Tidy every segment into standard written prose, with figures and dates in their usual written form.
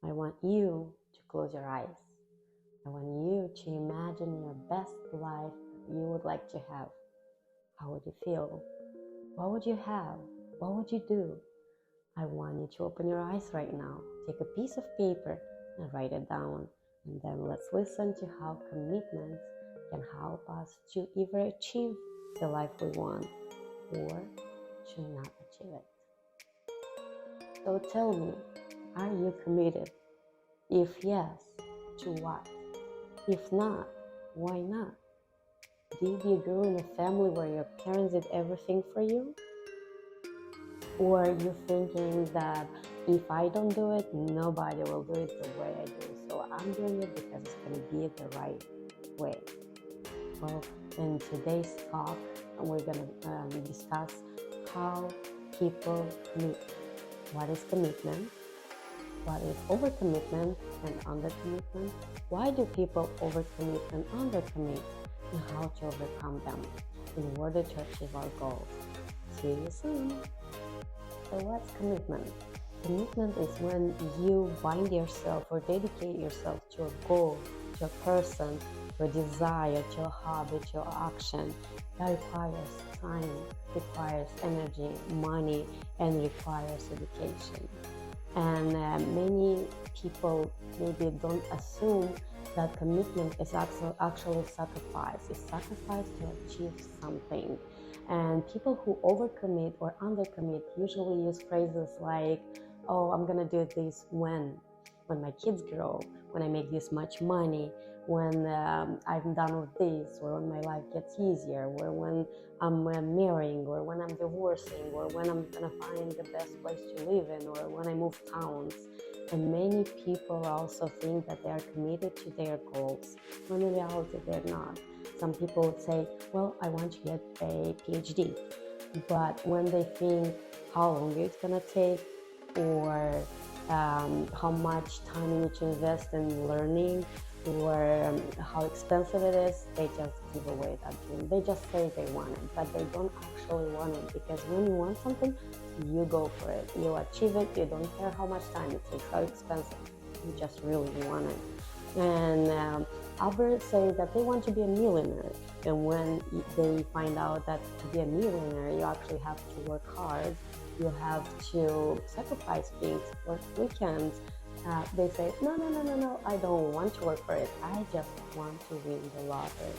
I want you to close your eyes. I want you to imagine your best life you would like to have. How would you feel? What would you have? What would you do? I want you to open your eyes right now. Take a piece of paper and write it down. And then let's listen to how commitments can help us to either achieve the life we want or to not achieve it. So tell me, are you committed? If yes, to what? If not, why not? Did you grow in a family where your parents did everything for you? Or are you thinking that if I don't do it, nobody will do it the way I do, so I'm doing it because it's going to be the right way? Well, in today's talk, we're going to discuss how people commit. What is commitment? What is overcommitment and undercommitment? Why do people overcommit and undercommit? And how to overcome them in order to achieve our goals. See you soon. So what's commitment? Commitment is when you bind yourself or dedicate yourself to a goal, to a person, to a desire, to a hobby, to an action. That requires time, requires energy, money, and requires dedication. And many people maybe don't assume that commitment is actually sacrifice. It's sacrifice to achieve something. And people who overcommit or undercommit usually use phrases like, oh, I'm gonna do this when my kids grow, when I make this much money, when I'm done with this, or when my life gets easier, or when I'm marrying, or when I'm divorcing, or when I'm gonna find the best place to live in, or when I move towns. And many people also think that they are committed to their goals, when in reality they're not. Some people would say, well, I want to get a PhD. But when they think how long it's gonna take, or how much time you need to invest in learning, or how expensive it is, they just give away that dream. They just say they want it, but they don't actually want it, because when you want something, you go for it. You achieve it. You don't care how much time it takes, how expensive. You just really want it. And others say that they want to be a millionaire, and when they find out that to be a millionaire, you actually have to work hard. You have to sacrifice things, work weekends. They say, no, I don't want to work for it. I just want to win the lottery.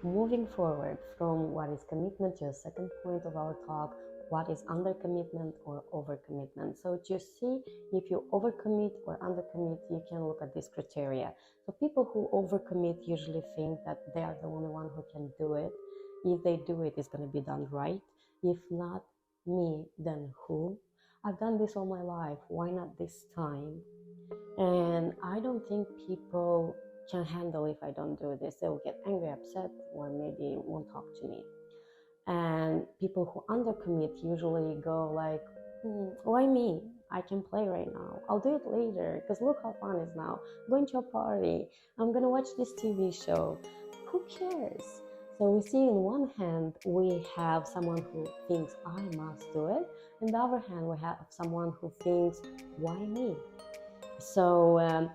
Moving forward from what is commitment to the second point of our talk, what is undercommitment or overcommitment. So to see if you overcommit or undercommit, you can look at these criteria. So people who overcommit usually think that they are the only one who can do it. If they do it, it's going to be done right. If not me, then who? I've done this all my life. Why not this time? And I don't think people can handle if I don't do this. They will get angry, upset, or maybe won't talk to me. And people who undercommit usually go like, why me? I can play right now. I'll do it later, because look how fun it is now. I'm going to a party. I'm going to watch this TV show. Who cares? So we see in one hand, we have someone who thinks, I must do it. On the other hand, we have someone who thinks, why me? So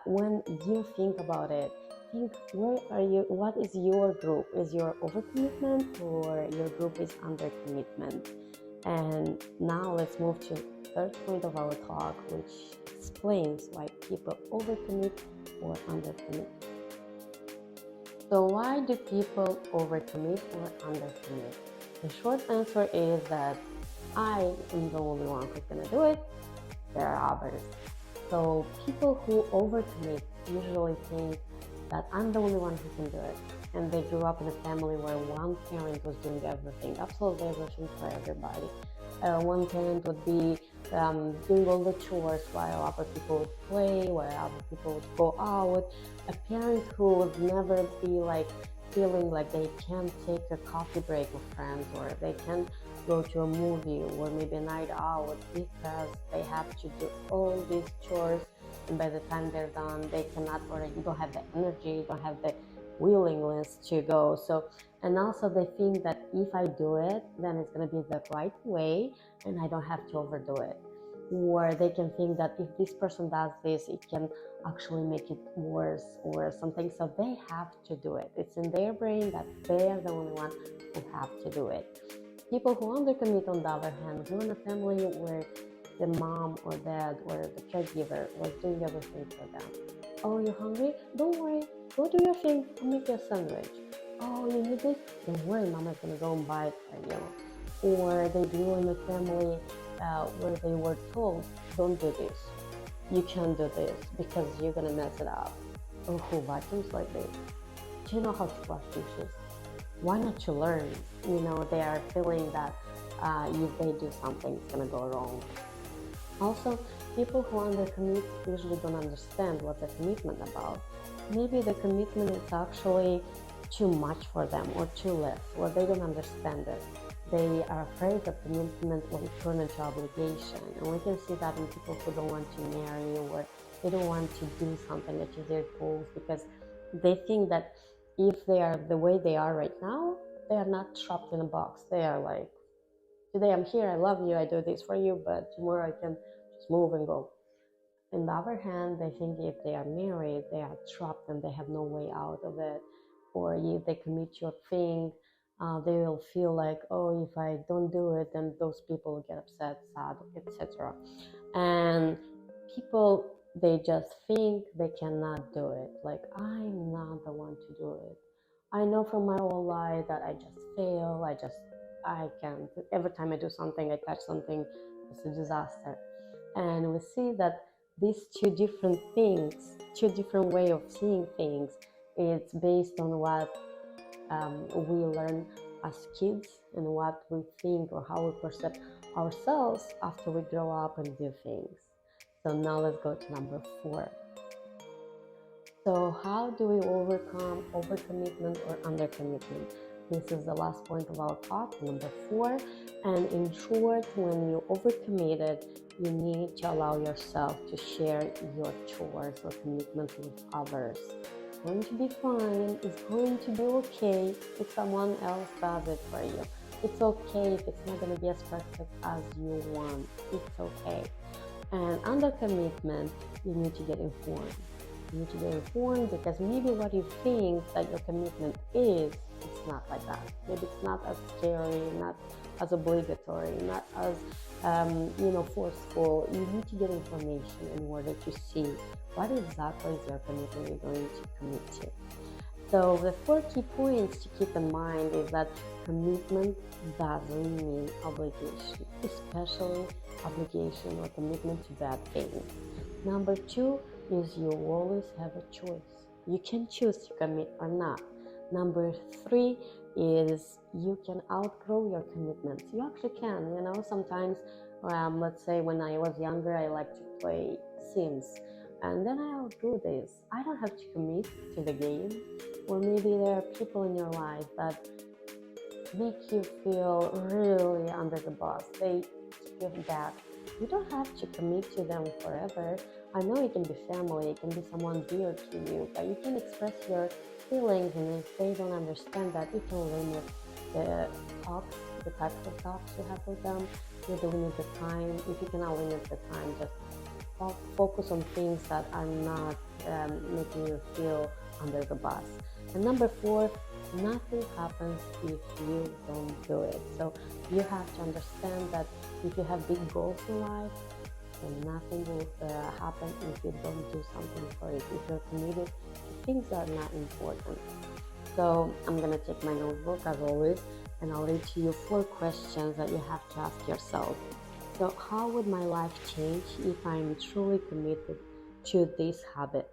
when you think about it, think, where are you? What is your group? Is your overcommitment or your group is undercommitment? And now let's move to the third point of our talk, which explains why people overcommit or undercommit. So why do people overcommit or undercommit? The short answer is that I am the only one who's gonna do it. There are others. So people who overcommit usually think that I'm the only one who can do it. And they grew up in a family where one parent was doing everything, absolutely everything for everybody. One parent would be doing all the chores while other people would play, while other people would go out. A parent who would never be like feeling like they can't take a coffee break with friends, or they can't go to a movie or maybe a night out because they have to do all these chores, and by the time they're done, they cannot, or you don't have the energy, don't have the willingness to go. So, and also they think that if I do it, then it's going to be the right way and I don't have to overdo it. or they can think that if this person does this, it can actually make it worse or something. So they have to do it. It's in their brain that they're the only one who have to do it. People who undercommit, on the other hand, who in a family where the mom or dad or the caregiver was doing everything for them. Oh, you're hungry? Don't worry. Go do your thing. I'll make you a sandwich. Oh, you need this? Don't worry, mama's gonna go and buy it for you. Or they grew in a family where they were told, don't do this. You can't do this because you're gonna mess it up. Or who vacuums like this? Do you know how to wash dishes? Why not you learn? They are feeling that if they do something, it's gonna go wrong. Also, people who undercommit usually don't understand what the commitment about. Maybe the commitment is actually too much for them or too less, or they don't understand it. They are afraid that commitment will turn into obligation. And we can see that in people who don't want to marry or they don't want to do something, achieve their goals, because they think that if they are the way they are right now, they are not trapped in a box. They are like, today I'm here, I love you, I do this for you, but tomorrow I can just move and go. On the other hand, they think if they are married, they are trapped and they have no way out of it. Or if they commit to a thing, they will feel like, oh, if I don't do it, then those people will get upset, sad, etc. And people, they just think they cannot do it. Like, I'm not the one to do it. I know from my whole life that I just fail. I can't. Every time I do something, I touch something, it's a disaster. And we see that these two different things, two different way of seeing things, it's based on what we learn as kids and what we think or how we perceive ourselves after we grow up and do things. So now let's go to number 4. So how do we overcome overcommitment or undercommitment? This is the last point of our talk, number 4. And in short, when you overcommitted, you need to allow yourself to share your chores or commitment with others. It's going to be fine. It's going to be okay if someone else does it for you. It's okay if it's not going to be as perfect as you want. It's okay. And undercommitment, you need to get informed. You need to get informed because maybe what you think that your commitment is, it's not like that. Maybe it's not as scary, not as obligatory, not as forceful. You need to get information in order to see what exactly is your commitment you're going to commit to. So the 4 key points to keep in mind is that commitment doesn't mean obligation, especially obligation or commitment to bad things. Number 2 is you always have a choice. You can choose to commit or not. Number 3 is you can outgrow your commitments. You actually can, sometimes, let's say when I was younger, I liked to play Sims. And then I outgrew this. I don't have to commit to the game. Or maybe there are people in your life that make you feel really under the bus. They give back. You don't have to commit to them forever. I know it can be family, it can be someone dear to you, but you can express your feelings, and if they don't understand that, you can limit the talks, the types of talks you have with them. You can limit the time. If you cannot limit the time, just focus on things that are not making you feel under the bus. And number 4, nothing happens if you don't do it. So you have to understand that if you have big goals in life, then nothing will happen if you don't do something for it. If you're committed to things that are not important. So I'm going to take my notebook as always, and I'll read to you 4 questions that you have to ask yourself. So how would my life change if I'm truly committed to this habit,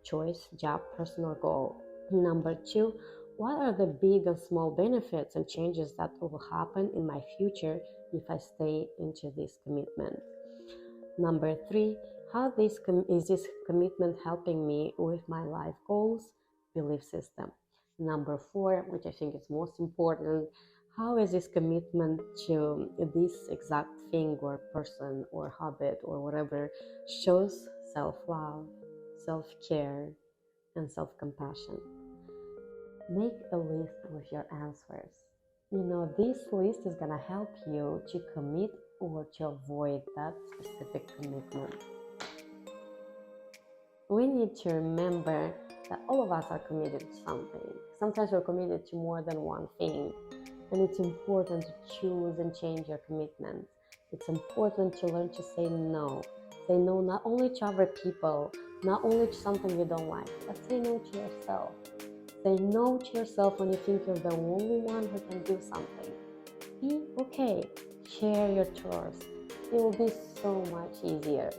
choice, job, personal goal? Number 2, what are the big and small benefits and changes that will happen in my future if I stay into this commitment? Number 3, how is this commitment helping me with my life goals, belief system? Number 4, which I think is most important, how is this commitment to this exact thing or person or habit or whatever shows self-love, self-care, and self-compassion? Make a list with your answers. This list is going to help you to commit or to avoid that specific commitment. We need to remember that all of us are committed to something. Sometimes we're committed to more than one thing, and it's important to choose and change your commitments. It's important to learn to say no. Say no not only to other people, not only to something you don't like, but say no to yourself. Say no to yourself when you think you're the only one who can do something. Be okay. Share your chores. It will be so much easier.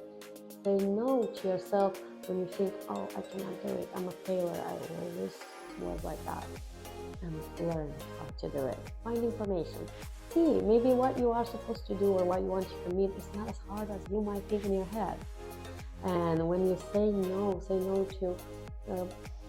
Say no to yourself when you think, oh, I cannot do it. I'm a failure. I always was like that. And learn how to do it. Find information. See, maybe what you are supposed to do or what you want to commit is not as hard as you might think in your head. And when you say no to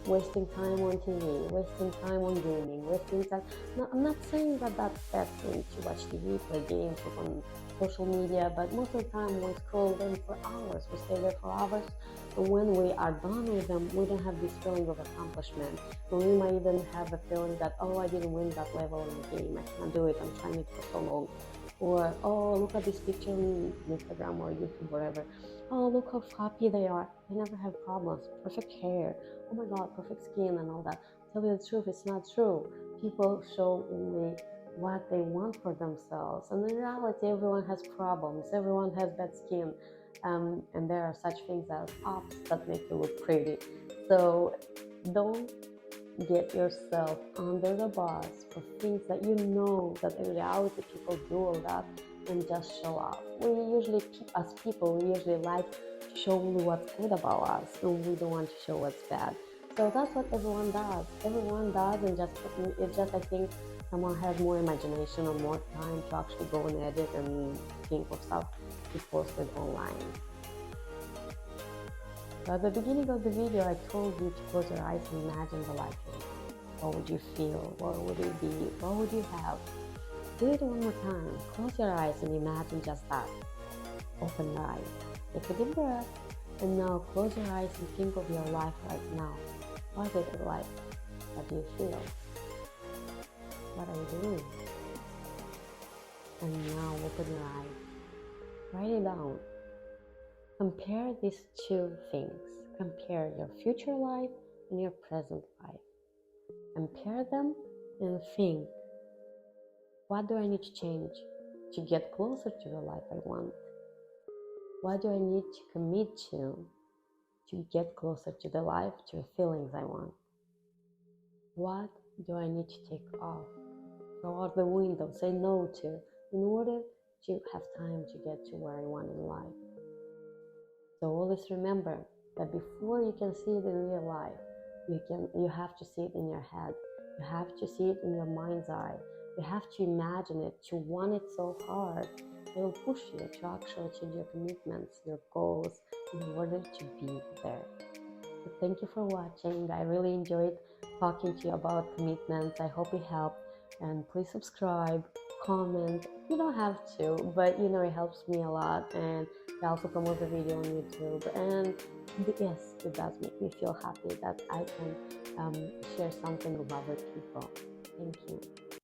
wasting time on TV, wasting time on gaming, wasting time. No, I'm not saying that that's bad thing to watch TV, play games, look on social media, but most of the time we scroll them for hours. We stay there for hours. And when we are done with them, we don't have this feeling of accomplishment. And we might even have a feeling that, oh, I didn't win that level in the game. I can't do it. I'm trying it for so long. Or, oh, look at this picture on Instagram or YouTube, whatever. Oh, look how happy they are. They never have problems. Perfect hair. Oh my God, perfect skin and all that. Tell you the truth, it's not true. People show only what they want for themselves. And in reality, everyone has problems. Everyone has bad skin. And there are such things as ups that make you look pretty. So don't get yourself under the bus for things that you know that in reality people do all that and just show off. We usually, as people, we usually like to show only what's good about us and we don't want to show what's bad. So that's what everyone does. Everyone does, and it's just I think someone has more imagination or more time to actually go and edit and think of stuff to post it online. So at the beginning of the video, I told you to close your eyes and imagine the life you want. What would you feel? What would it be? What would you have? Do it one more time. Close your eyes and imagine just that. Open your eyes. Take a deep breath. And now close your eyes and think of your life right now. What is it like? What do you feel? What are you doing? And now open your eyes. Write it down. Compare these two things. Compare your future life and your present life. Compare them and think, what do I need to change to get closer to the life I want? What do I need to commit to get closer to the life, to the feelings I want? What do I need to take off? Throw out the window, say no to, in order to have time to get to where I want in life. So always remember that before you can see it in real life, you have to see it in your head. You have to see it in your mind's eye. You have to imagine it, to want it so hard. It will push you to actually change your commitments, your goals, in order to be there. So thank you for watching. I really enjoyed talking to you about commitments. I hope it helped. And please subscribe, comment. You don't have to, but it helps me a lot. And I also promote the video on YouTube. And yes, it does make me feel happy that I can share something with other people. Thank you.